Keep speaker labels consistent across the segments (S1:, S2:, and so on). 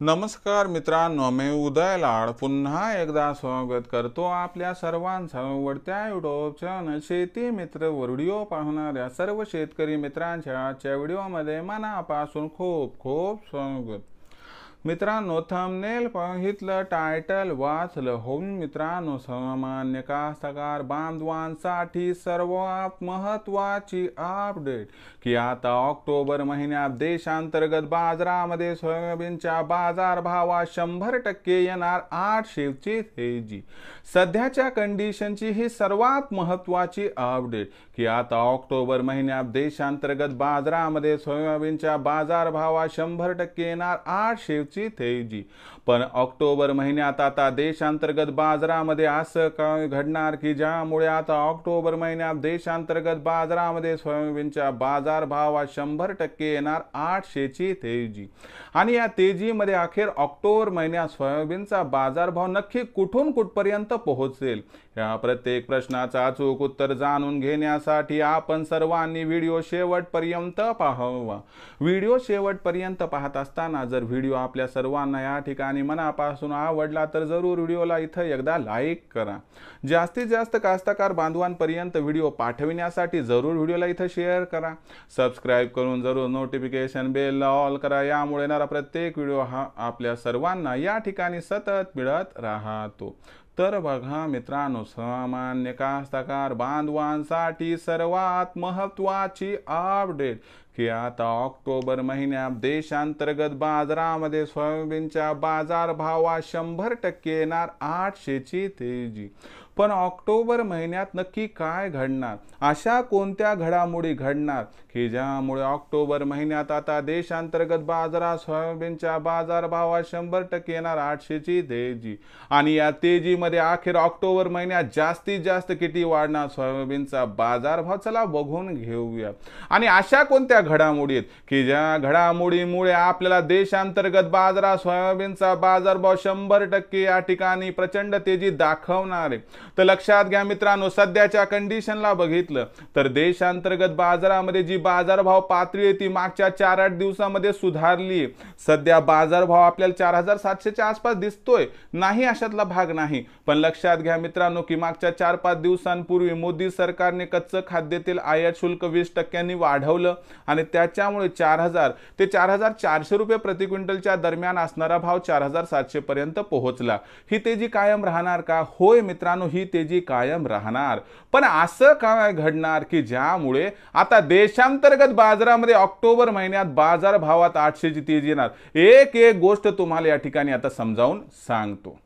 S1: नमस्कार मित्रांनो, मी उदय लाड पुन्हा एकदा स्वागत करतो आपल्या सर्वांचा आवडत्या यूट्यूब चॅनल शेती मित्र व्हिडिओ पाहणाऱ्या सर्व शेतकरी मित्रांच्या आजच्या व्हिडिओमध्ये मनापासून खूप खूप स्वागत। मित्रांनो, थंबनेल पाहितलं, टायटल वाचलं हो मित्रांनो, सामान्य कास्तकार बांधवांसाठी सर्वात महत्त्वाची अपडेट की आता ऑक्टोबर महिन्यात देशांतर्गत बाजारामध्ये सोयाबीनच्या बाजारभावात 100% येणार 800ची तेजी। सध्याच्या कंडिशनची ही सर्वात महत्त्वाची अपडेट की आता ऑक्टोबर महिन्यात देशांतर्गत बाजारामध्ये सोयाबीनच्या बाजारभावात 100% येणार 800ची तेजी। पण ऑक्टोबर महिन्यात आता देशांतर्गत बाजारामध्ये असं काय घडणार की ज्यामुळे आता ऑक्टोबर महिन्यात देशांतर्गत बाजारामध्ये सोयाबीनच्या बाजारभावात 100% येणार 800ची तेजी। आणि या तेजीमध्ये अखेर ऑक्टोबर महिन्यात सोयाबीनचा बाजारभाव नक्की कुठून कुठपर्यंत पोहोचेल या प्रत्येक प्रश्नाचा अचूक उत्तर जाणून घेण्यासाठी आपण सर्वांनी व्हिडिओ शेवटपर्यंत पाहावा। व्हिडिओ शेवटपर्यंत पाहत असताना जर व्हिडिओ आपल्या सर्वांना या ठिकाणी मनापासून आवडला तर जरूर व्हिडिओला इथं एकदा लाईक करा। जास्तीत जास्त कास्तकार बांधवांपर्यंत व्हिडिओ पाठविण्यासाठी जरूर व्हिडिओला इथं शेअर करा। सबस्क्राइब करून जरूर नोटिफिकेशन बेल ऑल करा, यामुळे येणारा प्रत्येक व्हिडिओ हा आपल्या सर्वांना या ठिकाणी सतत मिळत राहतो। तर बघा मित्रांनो, सामान्य कास्तकार बांधवांसाठी सर्वात महत्त्वाची अपडेट की आता ऑक्टोबर महिन्यात देशांतर्गत बाजारामध्ये सोयाबीनच्या बाजारभावात 100% येणार 800ची तेजी। पण ऑक्टोबर महिन्यात नक्की काय घडणार, अशा कोणत्या घडामोडी घडणार की ज्यामुळे ऑक्टोबर महिन्यात आता देशांतर्गत बाजारात सोयाबीनच्या बाजारभावात 100% येणार 800ची तेजी। आणि या तेजीमध्ये अखेर ऑक्टोबर महिन्यात जास्तीत जास्त किती वाढणार सोयाबीनचा बाजारभाव, चला बघून घेऊया। आणि अशा कोणत्या घडामोडी आहेत की ज्या घडामोडीमुळे आपल्याला देशांतर्गत बाजारात सोयाबीनचा बाजारभाव 100% या ठिकाणी प्रचंड तेजी दाखवणार आहे। तर लक्षात घ्या मित्रांनो, सध्याच्या कंडिशनला बघितलं तर देशांतर्गत बाजारामध्ये जी बाजारभाव पातळी आहे ती मागच्या 4-8 दिवसांमध्ये सुधारली। सध्या बाजारभाव आपल्याला 4700च्या आसपास दिसतोय, नाही अशातला भाग नाही। पण लक्षात घ्या मित्रांनो की मागच्या 4-5 दिवसांपूर्वी मोदी सरकारने कच्चं खाद्यतेल आयात शुल्क 20% वाढवलं आणि त्याच्यामुळे 4000 ते 4400 रुपये प्रति क्विंटलच्या दरम्यान असणारा भाव 4700 पर्यंत पोहोचला। ही तेजी कायम राहणार का? होय मित्रांनो, ही तेजी कायम राहणार। पण असं काय घडणार की ज्यामुळे आता देशांतर्गत बाजारामध्ये ऑक्टोबर महिन्यात बाजारभावात 800ची तेजी येणार? एक एक गोष्ट तुम्हाला या ठिकाणी आता समजावून सांगतो।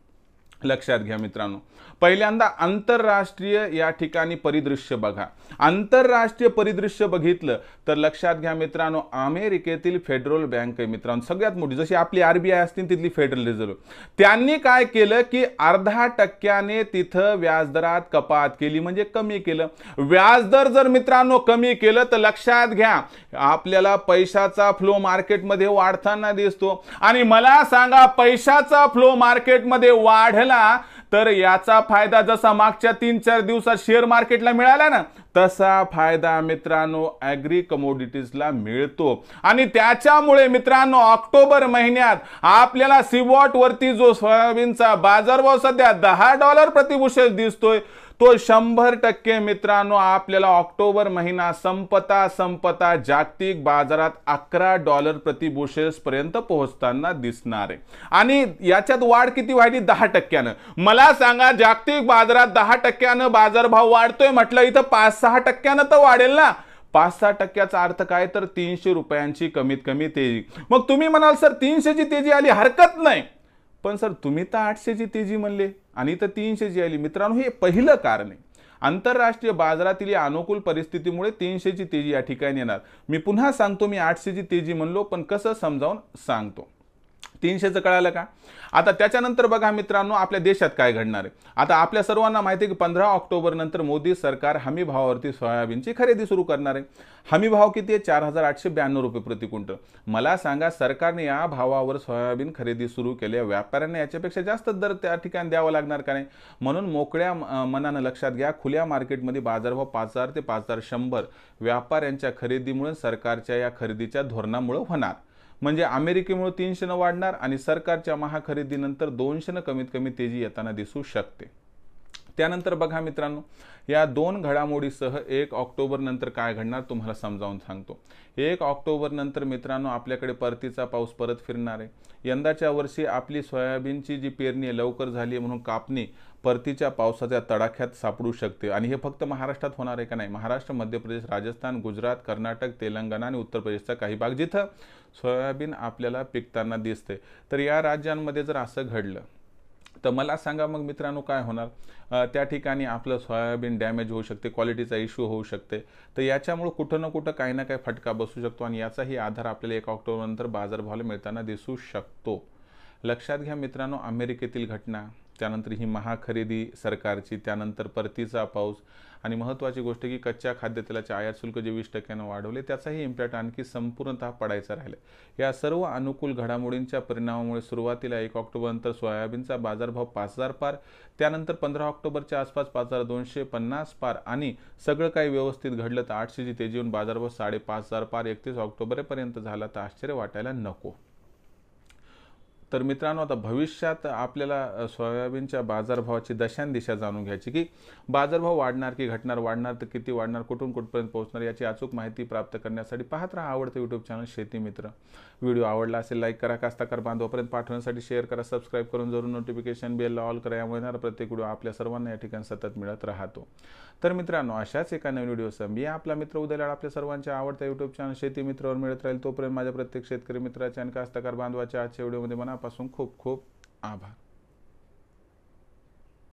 S1: लक्षात घ्या मित्रांनो, पहिल्यांदा आंतरराष्ट्रीय या ठिकाणी परिदृश्य बघा। आंतरराष्ट्रीय परिदृश्य बघितलं तर लक्षात घ्या मित्रांनो, अमेरिकेतील फेडरल बँक आहे मित्रांनो, सगळ्यात मोठी, जशी आपली आरबीआय असते तिथली फेडरल रिझर्व्ह, त्यांनी काय केलं की 0.5% तिथं व्याजदरात कपात केली, म्हणजे कमी केलं। व्याजदर जर मित्रांनो कमी केलं तर लक्षात घ्या आपल्याला पैशाचा फ्लो मार्केटमध्ये वाढताना दिसतो। आणि मला सांगा, पैशाचा फ्लो मार्केटमध्ये वाढला तर याचा फायदा जसा मागच्या 3-4 दिवसात शेअर मार्केटला मिळाला ना, तसा फायदा मित्रांनो ॲग्री कमोडिटीजला मिळतो। आणि त्याच्यामुळे मित्रांनो ऑक्टोबर महिन्यात आपल्याला सिवॉट वरती जो सोयाबीनचा बाजारभाव सध्या $10 प्रति बुशेल दिसतोय, तो 100% मित्रांनो आपल्याला ऑक्टोबर महिना संपता जागतिक बाजारात $11 प्रति बुशेल्स पर्यंत पोहोचताना दिसणार आहे। आणि याच्यात वाढ किती वाढली? 10%। मला सांगा, जागतिक बाजारात 10% बाजारभाव वाढतोय म्हटलं, इथं 5-6% तर वाढेल ना। 5-6%चा अर्थ काय तर 300 रुपयांची कमीत कमी तेजी। मग तुम्ही म्हणाल सर 300ची तेजी आली, हरकत नाही, पण सर तुम्ही तर 800ची तेजी म्हणले आणि तर 300ची आली। मित्रांनो, हे पहिलं कारण आहे। आंतरराष्ट्रीय बाजारातील या अनुकूल परिस्थितीमुळे 300ची तेजी या ठिकाणी येणार। मी पुन्हा सांगतो, मी 800ची तेजी म्हणलो, पण कसं समजावून सांगतो। 300चं कळालं का? आता त्याच्यानंतर बघा मित्रांनो, आपल्या देशात काय घडणार आहे। आता आपल्या सर्वांना माहिती आहे की 15 ऑक्टोबर नंतर मोदी सरकार हमी भावावरती सोयाबीनची खरेदी सुरू करणार आहे। हमी भाव किती आहे? 4892 रुपये प्रति क्विंटल। मला सांगा, सरकारने या भावावर सोयाबीन खरेदी सुरू केली, व्यापाऱ्यांना याच्यापेक्षा जास्त दर त्या ठिकाणी द्यावा लागणार का नाही? म्हणून मोकळ्या मनानं लक्षात घ्या, खुल्या मार्केटमध्ये बाजारभाव 5000 ते 5100 व्यापाऱ्यांच्या खरेदीमुळे सरकारच्या या खरेदीच्या धोरणामुळे होणार। म्हणजे अमेरिकेमुळे 300 वाढणार आणि सरकारच्या महाखरेदीनंतर 200 कमीत कमी तेजी येताना दिसू शकते. त्यानंतर बघा मित्रांनो, या दोन घडामोडीसह 1 ऑक्टोबर नंतर काय घडणार तुम्हाला समजावून सांगतो. 1 ऑक्टोबर नंतर मित्रांनो आपल्याकडे परतीचा पाऊस परत फिरणार आहे. यंदाच्या वर्षी आपली सोयाबीनची जी पेरणी आहे लवकर झाली आहे म्हणून कापणी परतीच्या पावसाच्या तडाख्यात सापडू शकते. आणि हे फक्त महाराष्ट्रात होणार आहे का? नाही. महाराष्ट्र, मध्य प्रदेश, राजस्थान, गुजरात, कर्नाटक, तेलंगणा आणि उत्तर प्रदेशचा काही भाग जिथं सोयाबीन आपल्याला पिकताना दिसते, तर या राज्यांमध्ये जर असं घडलं तर मला सांगा मग मित्रांनो काय होणार? त्या ठिकाणी आपलं सोयाबीन डॅमेज होऊ शकते, क्वालिटीचा इश्यू होऊ शकते. तर याच्यामुळे कुठं ना कुठं काही ना काही फटका बसू शकतो आणि याचाही आधार आपल्याला 1 ऑक्टोबर नंतर बाजारभावाला मिळताना दिसू शकतो. लक्षात घ्या मित्रांनो, अमेरिकेतील घटना, त्यानंतर ही महाखरेदी सरकारची, त्यानंतर परतीचा पाऊस आणि महत्त्वाची गोष्ट की कच्च्या खाद्यतेलाचे आयात शुल्क जे 20% वाढवले त्याचाही इम्पॅक्ट आणखी संपूर्णतः पडायचा राहिला. या सर्व अनुकूल घडामोडींच्या परिणामामुळे सुरुवातीला 1 ऑक्टोबर नंतर सोयाबीनचा बाजारभाव 5000 पार, त्यानंतर 15 ऑक्टोबरच्या आसपास 5250 पार आणि सगळं काही व्यवस्थित घडलं तर 800ची तेजी येऊन बाजारभाव 5500 पार 31 ऑक्टोबरपर्यंत झाला तर आश्चर्य वाटायला नको. तर मित्रांनो, आता भविष्यात आपल्याला सोयाबीनच्या बाजारभावाची दशांदिशा जाणून घ्यायची की बाजारभाव वाढणार की घटणार, वाढणार तर किती वाढणार, कुठून कुठपर्यंत पोहोचणार, याची अचूक माहिती प्राप्त करण्यासाठी पाहत राहा आवडतं यूट्यूब चॅनल शेती मित्र. व्हिडिओ आवडला असेल लाईक करा, कास्तकार बांधवापर्यंत पाठवण्यासाठी शेअर करा, सबस्क्राईब करून जरूर नोटिफिकेशन बेल ऑल करा. यामुळे येणारा प्रत्येक व्हिडिओ आपल्या सर्वांना या ठिकाणी सतत मिळत राहतो. तर मित्रांनो, अशाच एका नवीन व्हिडिओसह मी आपला मित्र उदय लाड आपल्या सर्वांच्या आवडत्या यूट्यूब चॅनल शेती मित्रावर मिळत राहील. तोपर्यंत माझ्या प्रत्येक शेतकरी मित्राच्या आणि कास्तकार बांधवाच्या आजच्या व्हिडिओमध्ये मनापासून खूप खूप आभार.